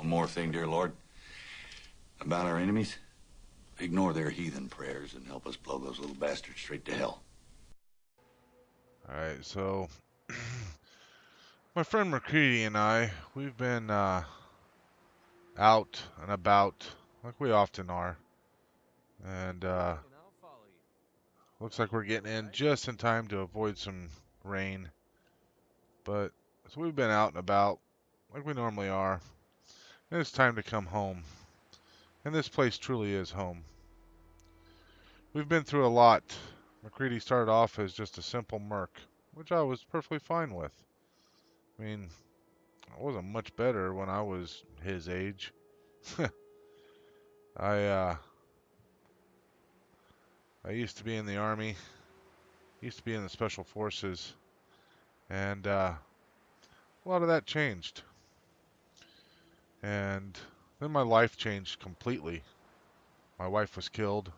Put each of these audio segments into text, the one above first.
One more thing, dear Lord. About our enemies, ignore their heathen prayers and help us blow those little bastards straight to hell. Alright, so my friend McCready and I, we've been out and about like we often are. And looks like we're getting in just in time to avoid some rain. But so we've been out and about like we normally are. And it's time to come home. And this place truly is home. We've been through a lot. McCready started off as just a simple merc, which I was perfectly fine with. I mean, I wasn't much better when I was his age. I I used to be in the army, used to be in the special forces, and a lot of that changed. And then my life changed completely. My wife was killed,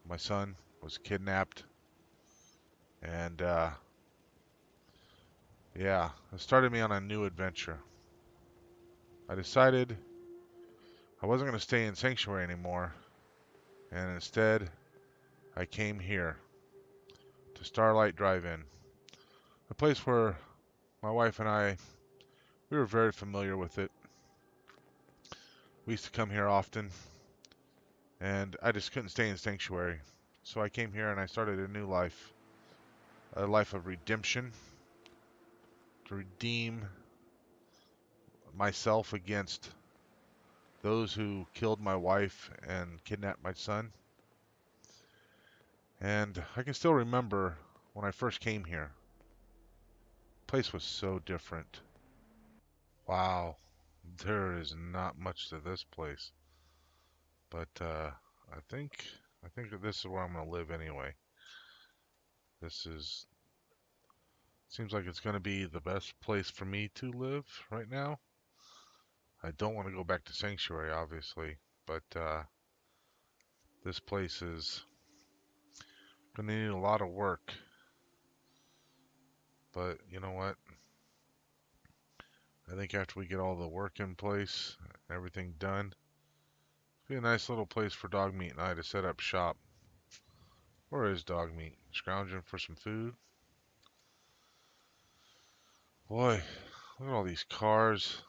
my son was kidnapped, and yeah, it started me on a new adventure. I decided I wasn't going to stay in Sanctuary anymore, and instead I came here to Starlight Drive-In, a place where my wife and I, we were very familiar with it. We used to come here often, and I just couldn't stay in Sanctuary. So I came here and I started a new life, a life of redemption, to redeem myself against those who killed my wife and kidnapped my son. And I can still remember when I first came here. The place was so different. Wow, there is not much to this place. But I think I think that this is where I'm gonna live anyway. This is seems like it's gonna be the best place for me to live right now. I don't want to go back to Sanctuary, obviously, but this place is gonna need a lot of work. But you know what? I think after we get all the work in place, everything done, it'll be a nice little place for Dog Meat and I to set up shop. Where is Dog Meat? Scrounging for some food? Boy, look at all these cars.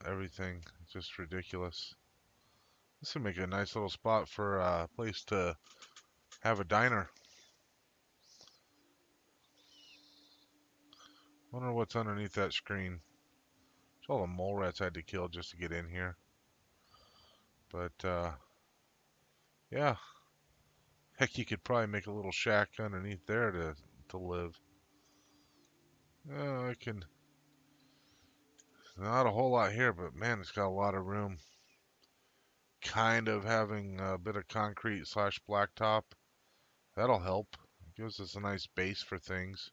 Everything. It's just ridiculous. This would make a nice little spot for a place to have a diner. Wonder what's underneath that screen. It's all the mole rats I had to kill just to get in here. But, yeah. Heck, you could probably make a little shack underneath there to live. I can... Not a whole lot here, but man, it's got a lot of room. Kind of having a bit of concrete slash blacktop. That'll help. It gives us a nice base for things.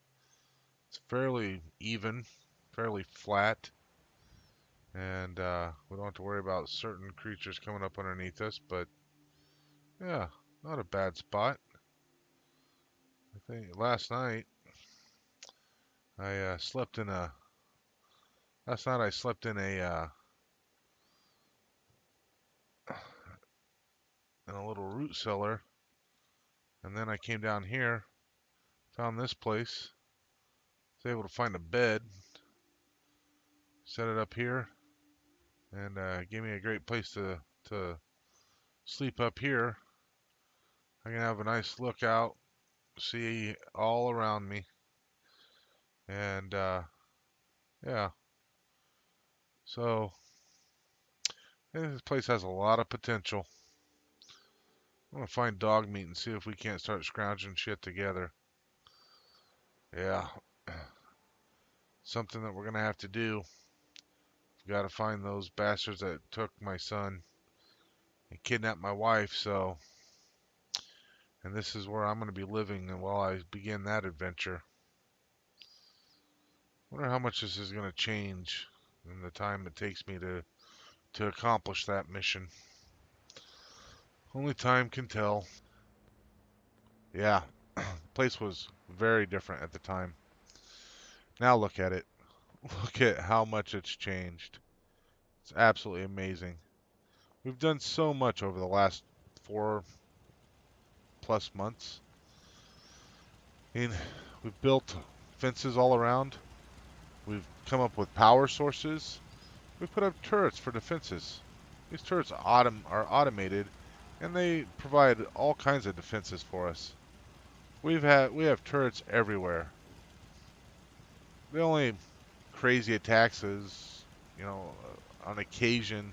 It's fairly even, fairly flat. And we don't have to worry about certain creatures coming up underneath us, but yeah, not a bad spot. I think last night I slept in a last night I slept in a little root cellar, and then I came down here, found this place, was able to find a bed, set it up here, and gave me a great place to sleep up here. I can have a nice look out, see all around me, and yeah. So this place has a lot of potential. I'm gonna find Dog Meat and see if we can't start scrounging shit together. Yeah, something that we're gonna have to do. We gotta find those bastards that took my son and kidnapped my wife. So, and this is where I'm gonna be living and while I begin that adventure. Wonder how much this is gonna change in the time it takes me to accomplish that mission. Only time can tell. Yeah, the place was very different at the time. Now look at it. Look at how much it's changed. It's absolutely amazing. We've done so much over the last 4+ months. I mean, we've built fences all around. We've come up with power sources. We've put up turrets for defenses. These turrets are automated, and they provide all kinds of defenses for us. We have turrets everywhere. The only crazy attacks is, on occasion,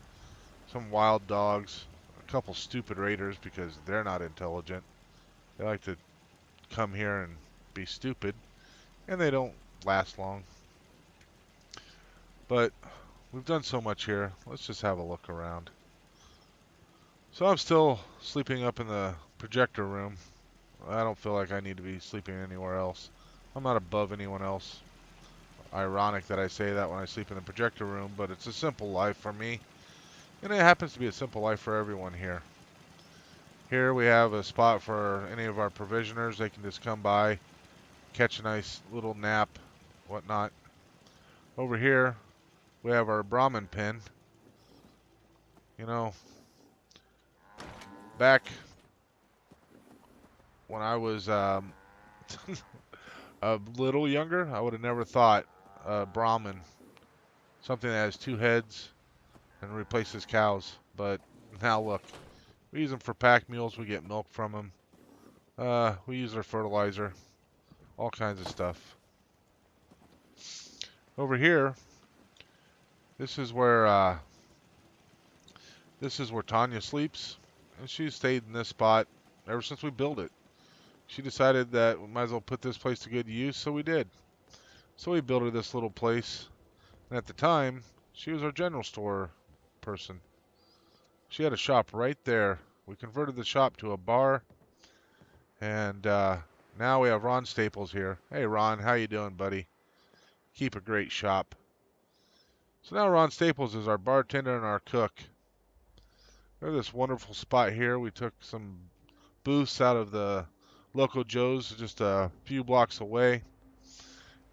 some wild dogs, a couple stupid raiders because they're not intelligent. They like to come here and be stupid, and they don't last long. But we've done so much here. Let's just have a look around. So I'm still sleeping up in the projector room. I don't feel like I need to be sleeping anywhere else. I'm not above anyone else. Ironic that I say that when I sleep in the projector room, but it's a simple life for me. And it happens to be a simple life for everyone here. Here we have a spot for any of our provisioners. They can just come by, catch a nice little nap, whatnot. Over here, we have our Brahmin pen. You know, back when I was a little younger, I would have never thought Brahmin, something that has two heads and replaces cows. But now look, we use them for pack mules. We get milk from them. We use their fertilizer, all kinds of stuff. Over here, this is where Tanya sleeps, and she's stayed in this spot ever since we built it. She decided that we might as well put this place to good use, so we did. So we built her this little place, and at the time, she was our general store person. She had a shop right there. We converted the shop to a bar, and now we have Ron Staples here. Hey Ron, how you doing, buddy? Keep a great shop. So now Ron Staples is our bartender and our cook. We have this wonderful spot here. We took some booths out of the local Joe's just a few blocks away,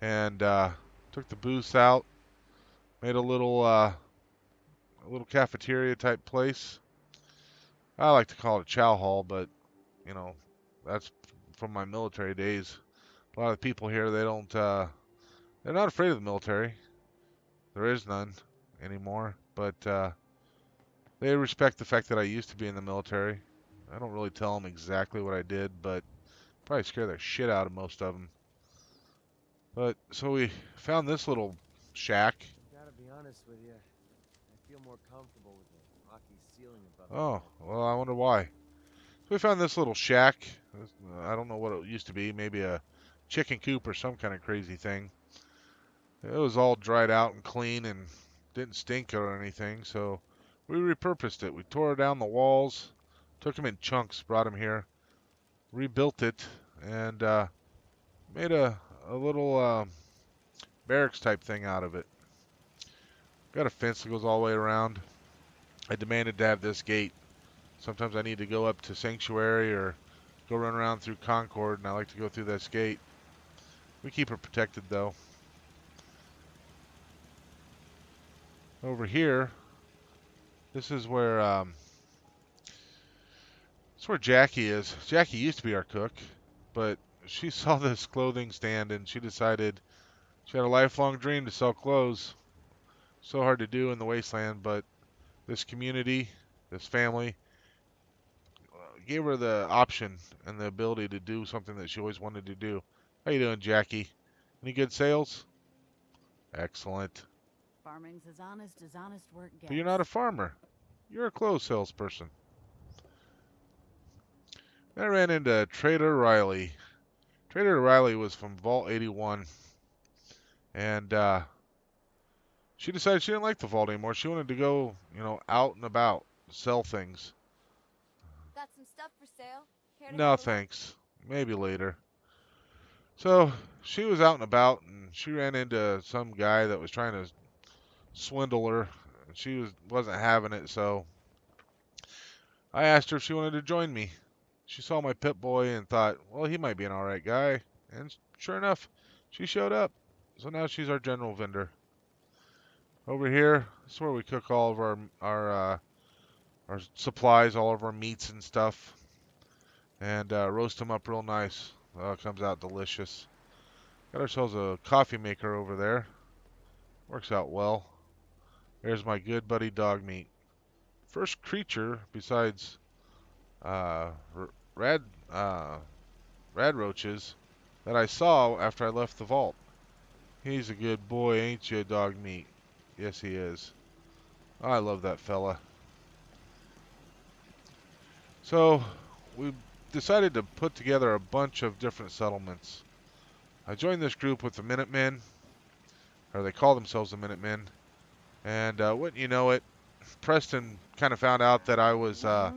and took the booths out, made a little cafeteria type place. I like to call it chow hall, but that's from my military days. A lot of the people here, they're not afraid of the military. There is none anymore, but they respect the fact that I used to be in the military. I don't really tell them exactly what I did, but probably scare the shit out of most of them. But so we found this little shack. Gotta be honest with you, I feel more comfortable with the rocky ceiling above Oh, my head. well, I wonder why. So we found this little shack. I don't know what it used to be. Maybe a chicken coop or some kind of crazy thing. It was all dried out and clean and didn't stink or anything, so we repurposed it. We tore down the walls, took them in chunks, brought them here, rebuilt it, and made a little barracks type thing out of it. Got a fence that goes all the way around. I demanded to have this gate. Sometimes I need to go up to Sanctuary or go run around through Concord, and I like to go through this gate. We keep it protected, though. Over here, this is where Jackie is. Jackie used to be our cook, but she saw this clothing stand and she decided she had a lifelong dream to sell clothes. So hard to do in the wasteland, but this community, this family, gave her the option and the ability to do something that she always wanted to do. How you doing, Jackie? Any good sales? Excellent. Farming's as honest work gets. But you're not a farmer. You're a clothes salesperson. I ran into Trader Riley. Trader Riley was from Vault 81. And she decided she didn't like the vault anymore. She wanted to go, out and about, sell things. Got some stuff for sale? Care to No, have a look? thanks. Maybe later. So she was out and about, and she ran into some guy that was trying to swindle her. She wasn't having it, so I asked her if she wanted to join me. She saw my pit boy and thought, well, he might be an alright guy. And sure enough, she showed up. So now she's our general vendor. Over here, this is where we cook all of our supplies, all of our meats and stuff, and roast them up real nice. It comes out delicious. Got ourselves a coffee maker over there. Works out well. There's my good buddy dog meat. First creature besides uh, rad uh, rad roaches that I saw after I left the vault. He's a good boy, ain't you, dog meat? Yes, he is. I love that fella. So, we decided to put together a bunch of different settlements. I joined this group with the Minutemen, or they call themselves the Minutemen, and wouldn't you know it, Preston kind of found out that I was a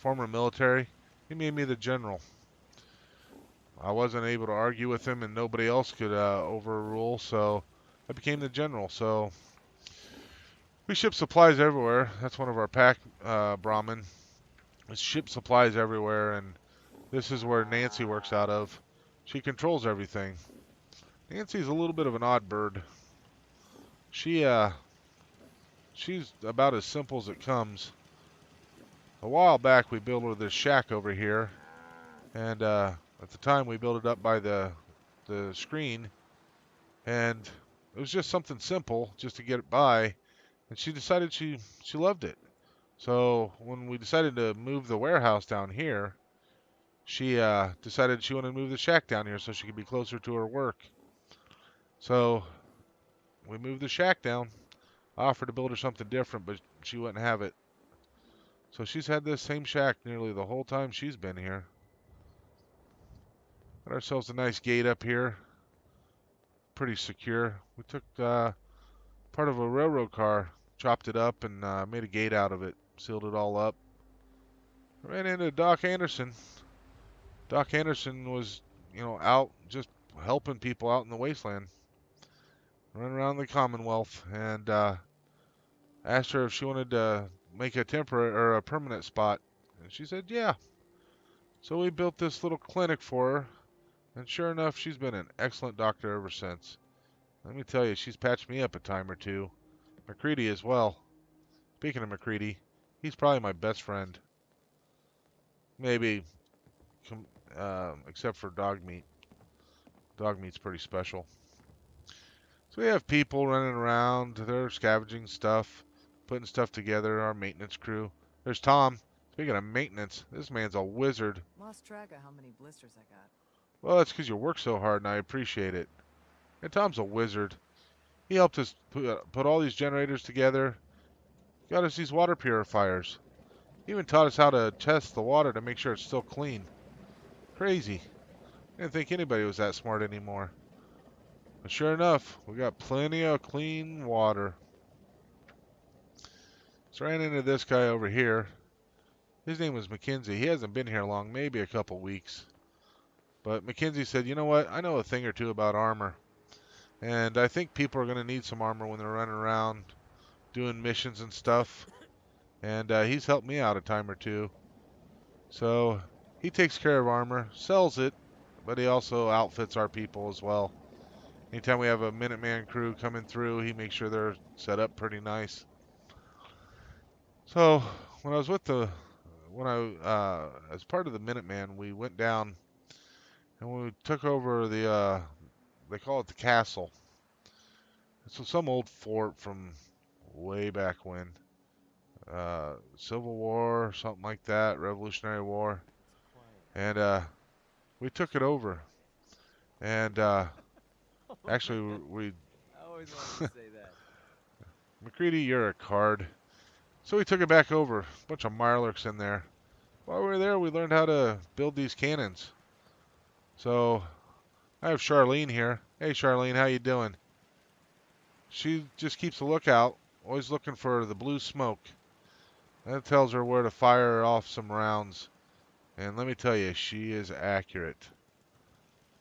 former military. He made me the general. I wasn't able to argue with him, and nobody else could overrule, so I became the general. So we ship supplies everywhere. That's one of our pack Brahmin. We ship supplies everywhere, and this is where Nancy works out of. She controls everything. Nancy's a little bit of an odd bird. She's about as simple as it comes. A while back, we built her this shack over here, and at the time we built it up by the screen, and it was just something simple just to get it by, and she decided she loved it. So when we decided to move the warehouse down here, she decided she wanted to move the shack down here so she could be closer to her work. So we moved the shack down. I offered to build her something different, but she wouldn't have it. So she's had this same shack nearly the whole time she's been here. Got ourselves a nice gate up here. Pretty secure. We took part of a railroad car, chopped it up, and made a gate out of it. Sealed it all up. Ran into Doc Anderson. Doc Anderson was, out just helping people out in the wasteland. Running around the Commonwealth, and asked her if she wanted to make a temporary or a permanent spot. And she said, yeah. So we built this little clinic for her, and sure enough, she's been an excellent doctor ever since. Let me tell you, she's patched me up a time or two. McCready as well. Speaking of McCready, he's probably my best friend. Maybe, except for dog meat. Dog meat's pretty special. So we have people running around. They're scavenging stuff, putting stuff together, our maintenance crew. There's Tom. Speaking of maintenance, this man's a wizard. Lost track of how many blisters I got. Well, that's because you work so hard, and I appreciate it. And Tom's a wizard. He helped us put all these generators together. Got us these water purifiers. He even taught us how to test the water to make sure it's still clean. Crazy. Didn't think anybody was that smart anymore. But sure enough, we got plenty of clean water. So ran into this guy over here. His name was Mackenzie. He hasn't been here long, maybe a couple weeks. But Mackenzie said, you know what, I know a thing or two about armor. And I think people are going to need some armor when they're running around doing missions and stuff. And he's helped me out a time or two. So he takes care of armor, sells it, but he also outfits our people as well. Anytime we have a Minuteman crew coming through, he makes sure they're set up pretty nice. So when I was with as part of the Minuteman, we went down and we took over the, they call it the castle. It's some old fort from way back when. Civil War, something like that, Revolutionary War. And we took it over. And actually, we I always wanted to say that. McCready, you're a card. So we took it back over. A bunch of Mirelurks in there. While we were there, we learned how to build these cannons. So I have Charlene here. Hey, Charlene, how you doing? She just keeps a lookout, always looking for the blue smoke. That tells her where to fire off some rounds. And let me tell you, she is accurate.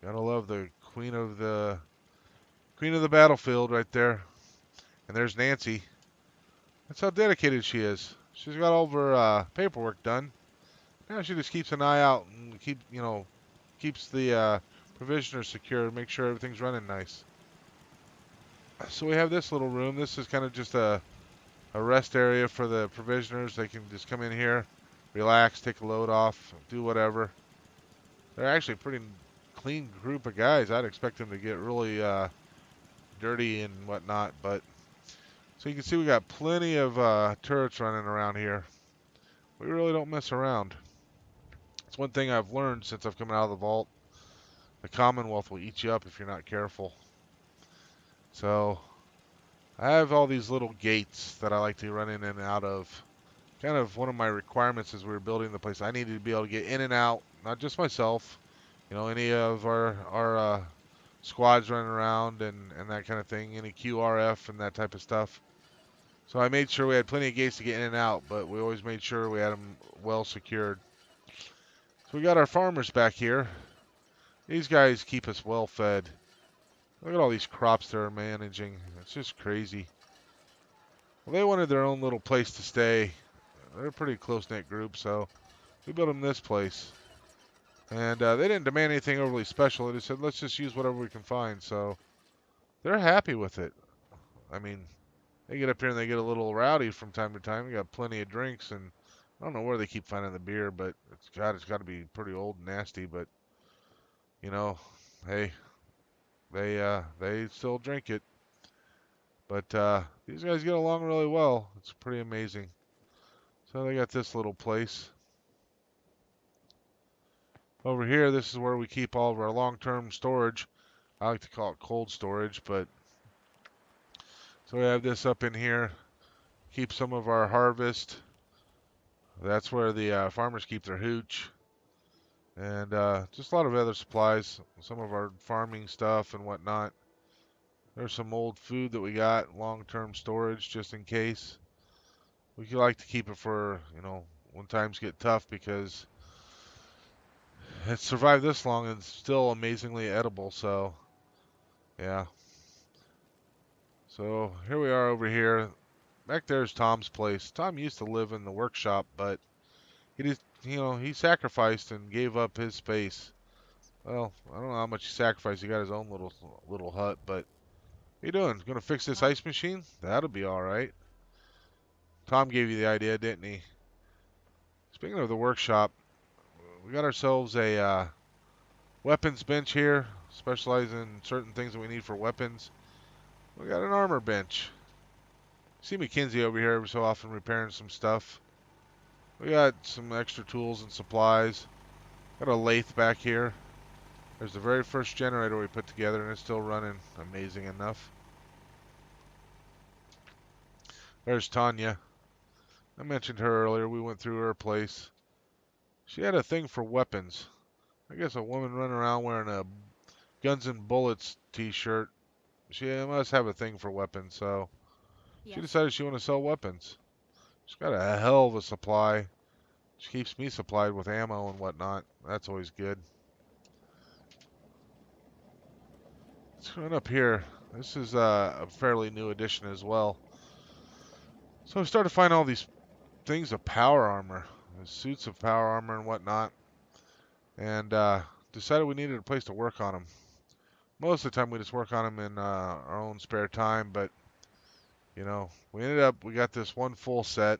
Gotta love the queen of the battlefield right there. And there's Nancy. That's how dedicated she is. She's got all of her paperwork done. Now she just keeps an eye out and keeps the provisioners secure, make sure everything's running nice. So we have this little room. This is kind of just a rest area for the provisioners. They can just come in here, relax, take a load off, do whatever. They're actually a pretty clean group of guys. I'd expect them to get really dirty and whatnot, but so you can see we got plenty of turrets running around here. We really don't mess around. It's one thing I've learned since I've come out of the vault. The Commonwealth will eat you up if you're not careful. So I have all these little gates that I like to run in and out of. Kind of one of my requirements as we were building the place. I needed to be able to get in and out, not just myself. You know, any of our squads running around and that kind of thing. Any QRF and that type of stuff. So I made sure we had plenty of gates to get in and out, but we always made sure we had them well secured. So we got our farmers back here. These guys keep us well fed. Look at all these crops they're managing. It's just crazy. Well, they wanted their own little place to stay. They're a pretty close-knit group, so we built them this place. And they didn't demand anything overly special. They just said, let's just use whatever we can find. So they're happy with it. I mean, they get up here and they get a little rowdy from time to time. We got plenty of drinks, and I don't know where they keep finding the beer, but it's got to be pretty old and nasty. But you know, hey, they still drink it. But these guys get along really well. It's pretty amazing. So they got this little place. Over here, this is where we keep all of our long-term storage. I like to call it cold storage, but so we have this up in here. Keep some of our harvest. That's where the farmers keep their hooch. And just a lot of other supplies. Some of our farming stuff and whatnot. There's some old food that we got, long-term storage, just in case. We like to keep it for, you know, when times get tough, because it's survived this long and it's still amazingly edible. So, yeah. So here we are over here. Back there's Tom's place. Tom used to live in the workshop, but he just, you know, he sacrificed and gave up his space. Well, I don't know how much he sacrificed. He got his own little hut, but what you doing? Gonna fix this ice machine? That'll be all right. Tom gave you the idea, didn't he? Speaking of the workshop, we got ourselves a weapons bench here, specializing in certain things that we need for weapons. We got an armor bench. See Mackenzie over here every so often repairing some stuff. We got some extra tools and supplies. Got a lathe back here. There's the very first generator we put together, and it's still running amazing enough. There's Tanya. I mentioned her earlier. We went through her place. She had a thing for weapons. I guess a woman running around wearing a Guns and Bullets t-shirt. She must have a thing for weapons, so she Yes. decided she wanted to sell weapons. She's got a hell of a supply. She keeps me supplied with ammo and whatnot. That's always good. Let's run up here. This is a fairly new addition as well. So I started to find all these things of power armor, suits of power armor and whatnot, and decided we needed a place to work on them. Most of the time we just work on them in our own spare time, but you know, we got this one full set.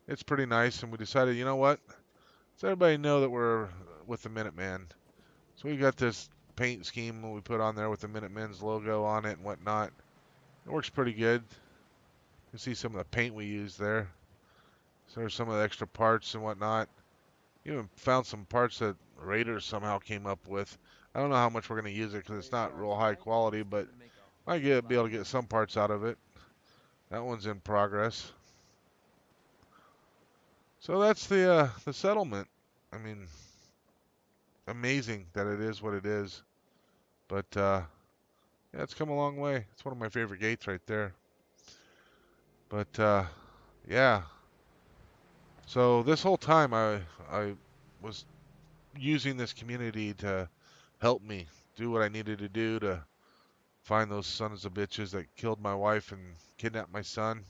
It's pretty nice, and we decided, you know what? Let's everybody know that we're with the Minuteman. So we got this paint scheme we put on there with the Minutemen's logo on it and whatnot. It works pretty good. You can see some of the paint we used there. So there's some of the extra parts and whatnot. Even found some parts that Raiders somehow came up with. I don't know how much we're going to use it because it's not real high quality, but might be able to get some parts out of it. That one's in progress. So that's the settlement. I mean, amazing that it is what it is. But yeah, it's come a long way. It's one of my favorite gates right there. But yeah. So this whole time I was using this community to help me do what I needed to do to find those sons of bitches that killed my wife and kidnapped my son.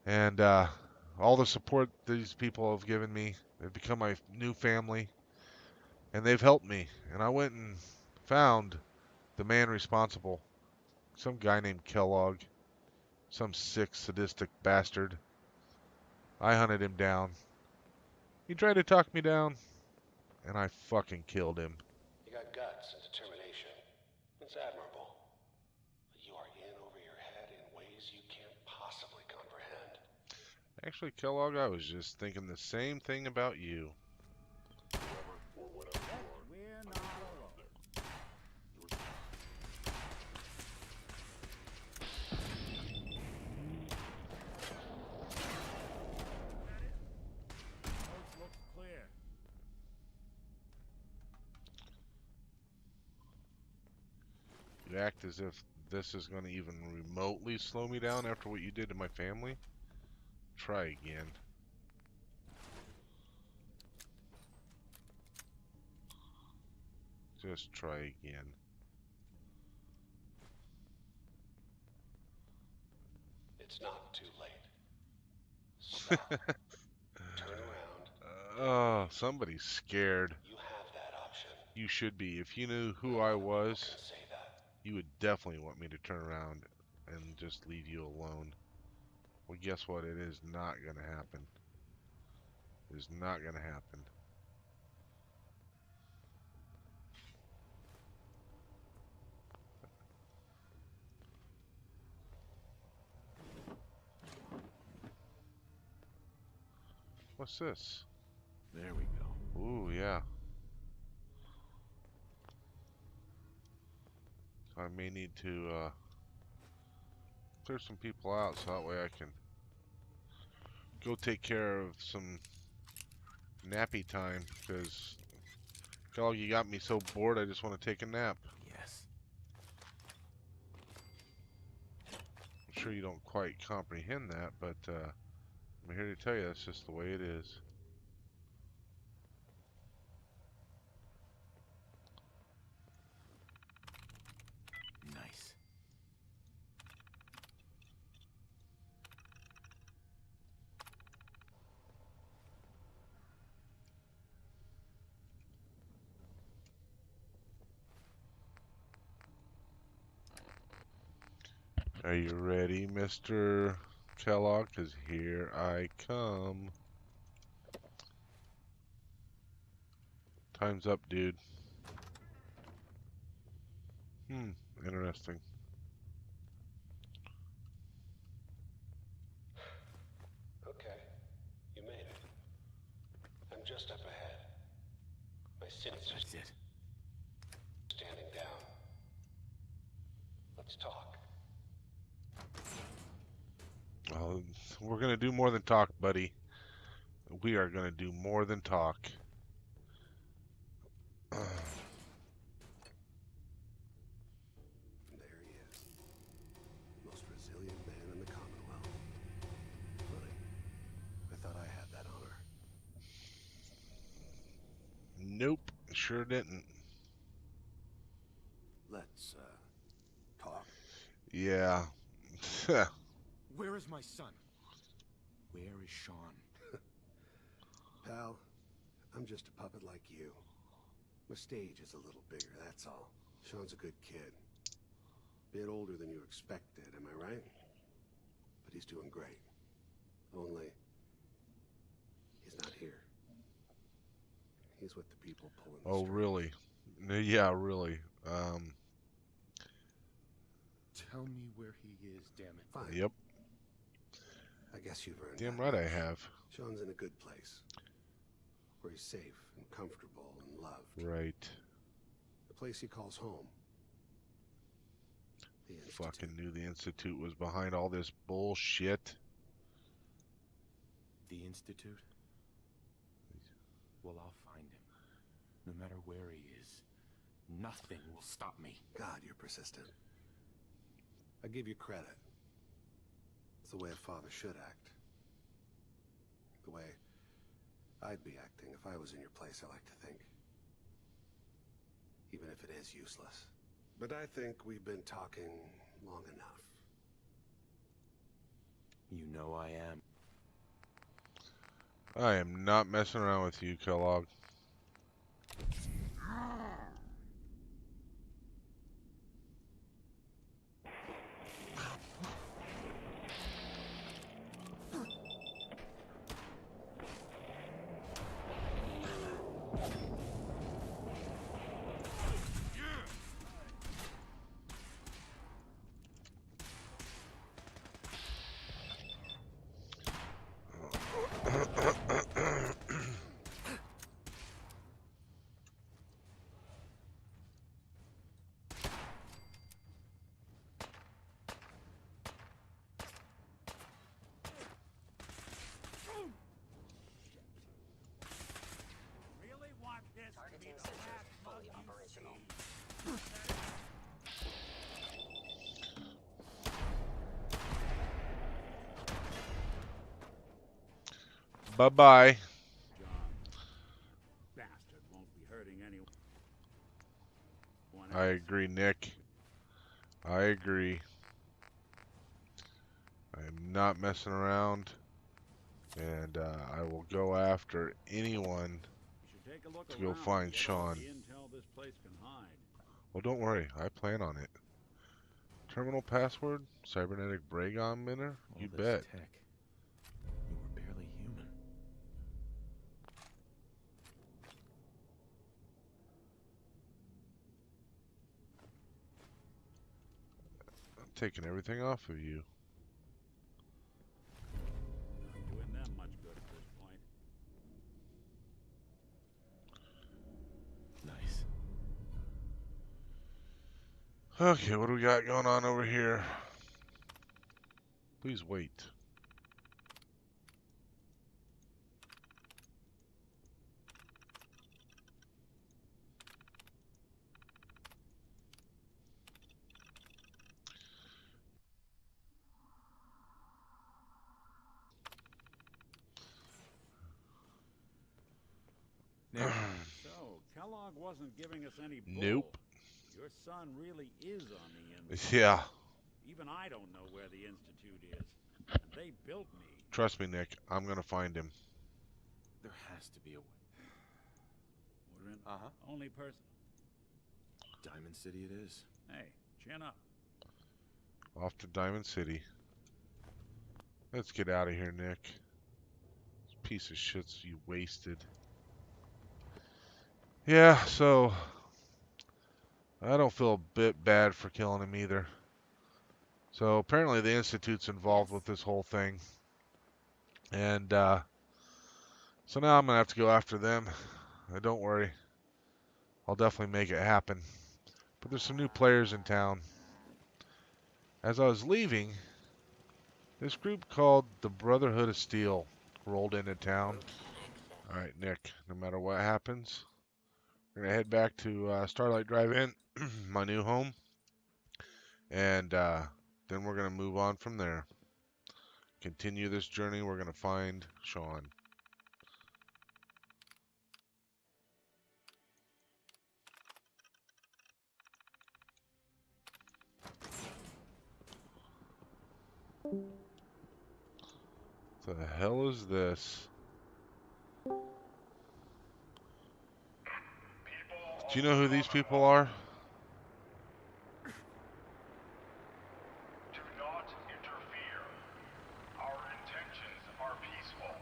And all the support these people have given me, they've become my new family, and they've helped me. And I went and found the man responsible. Some guy named Kellogg. Some sick, sadistic bastard. I hunted him down. He tried to talk me down, and I fucking killed him. You got guts and determination. It's admirable. But you are in over your head in ways you can't possibly comprehend. Actually, Kellogg, I was just thinking the same thing about you. We're not alone. Coast looks clear. You act as if this is going to even remotely slow me down after what you did to my family? Try again. Just try again. It's not too late. Stop. Turn around. Oh, somebody's scared. You have that option. You should be. If you knew who Not I a lot of people was, can say that. you would definitely want me to turn around and just leave you alone. Well, guess what? It is not going to happen. It is not going to happen. What's this? There we go. Ooh, yeah. I may need to clear some people out so that way I can go take care of some nappy time, because Kellogg, you got me so bored I just want to take a nap. Yes. I'm sure you don't quite comprehend that, but I'm here to tell you that's just the way it is. Nice. Are you ready, Mr. Kellogg? Because here I come. Time's up, dude. Interesting. Okay. You made it. I'm just up ahead. My city's That's it. standing down. Let's talk. We're gonna do more than talk, buddy. We are gonna do more than talk. There he is. Most resilient man in the Commonwealth. Funny. I thought I had that honor. Nope, sure didn't. Let's, talk. Yeah. Where is my son? Where is Sean? Pal, I'm just a puppet like you. My stage is a little bigger, that's all. Sean's a good kid. Bit older than you expected, am I right? But he's doing great. Only, he's not here. He's with the people pulling the Oh, strings. really? Yeah, really. Tell me where he is, damn it. Fine. Yep. I guess you've earned Damn that right I much. have. Sean's in a good place. Where he's safe and comfortable and loved. Right. The place he calls home. The Institute. Fucking knew the Institute was behind all this bullshit. The Institute? Well, I'll find him. No matter where he is. Nothing will stop me. God, you're persistent. I give you credit. It's the way a father should act. The way I'd be acting if I was in your place, I like to think. Even if it is useless. But I think we've been talking long enough. You know I am. I am not messing around with you, Kellogg. Bye-bye. John, bastard won't be hurting anyone. I agree, Nick. I agree. I am not messing around, and I will go after anyone You should take a look to go around find and get all Sean. the intel this place can hide. Well, don't worry. I plan on it. Terminal password? Cybernetic Bragon Minner? You All this bet. tech. You were barely human. I'm taking everything off of you. Not doing them much good at this point. Nice. Okay, what do we got going on over here? Please wait. Nick. So, Kellogg wasn't giving us any bull. Nope. Your son really is on the inside. Yeah. Even I don't know where the Institute is. And they built me. Trust me, Nick. I'm gonna find him. There has to be a way. We're in Uh-huh. only person. Diamond City it is. Hey, chin up. Off to Diamond City. Let's get out of here, Nick. This piece of shit's you wasted. Yeah, so I don't feel a bit bad for killing him either. So apparently the Institute's involved with this whole thing. And so now I'm going to have to go after them. Don't worry. I'll definitely make it happen. But there's some new players in town. As I was leaving, this group called the Brotherhood of Steel rolled into town. Alright, Nick, no matter what happens, we're going to head back to Starlight Drive-In, my new home. And then we're going to move on from there. Continue this journey. We're going to find Sean. What the hell is this? Do you know who these people are? Do not interfere. Our intentions are peaceful.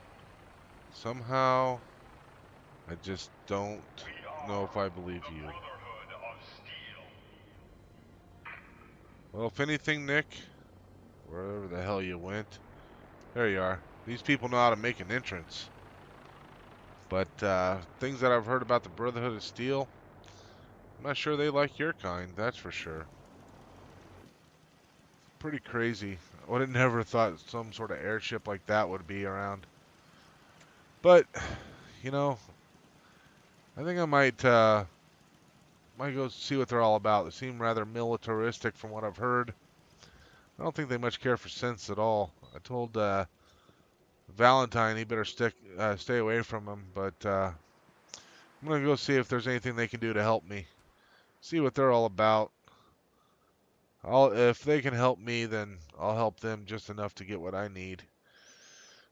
Somehow, I just don't know if I believe you. Brotherhood of Steel. Well, if anything, Nick, wherever the hell you went, there you are. These people know how to make an entrance. But things that I've heard about the Brotherhood of Steel, I'm not sure they like your kind, that's for sure. Pretty crazy. I would have never thought some sort of airship like that would be around. But, you know, I think I might go see what they're all about. They seem rather militaristic from what I've heard. I don't think they much care for sense at all. I told Valentine he better stay away from them, but I'm gonna go see if there's anything they can do to help me. See what they're all about. If they can help me, then I'll help them just enough to get what I need.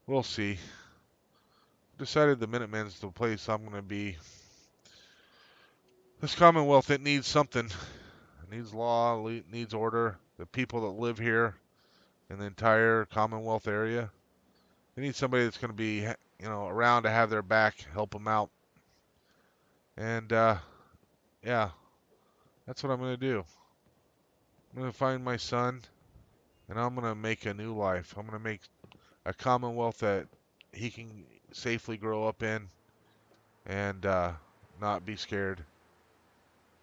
We'll see. Decided the Minutemen's the place I'm gonna be. This Commonwealth, it needs something. It needs law, needs order. The people that live here in the entire Commonwealth area, they need somebody that's going to be, around to have their back, help them out. And, yeah, that's what I'm going to do. I'm going to find my son, and I'm going to make a new life. I'm going to make a Commonwealth that he can safely grow up in and not be scared.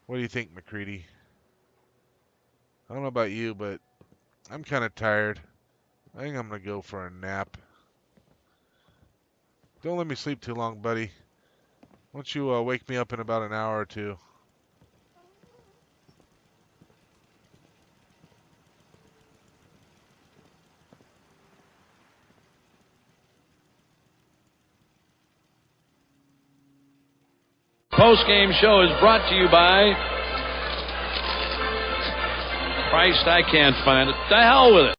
What do you think, McCready? I don't know about you, but I'm kind of tired. I think I'm going to go for a nap. Don't let me sleep too long, buddy. Why don't you wake me up in about an hour or two? post-game show is brought to you by... Christ, I can't find it. The hell with it.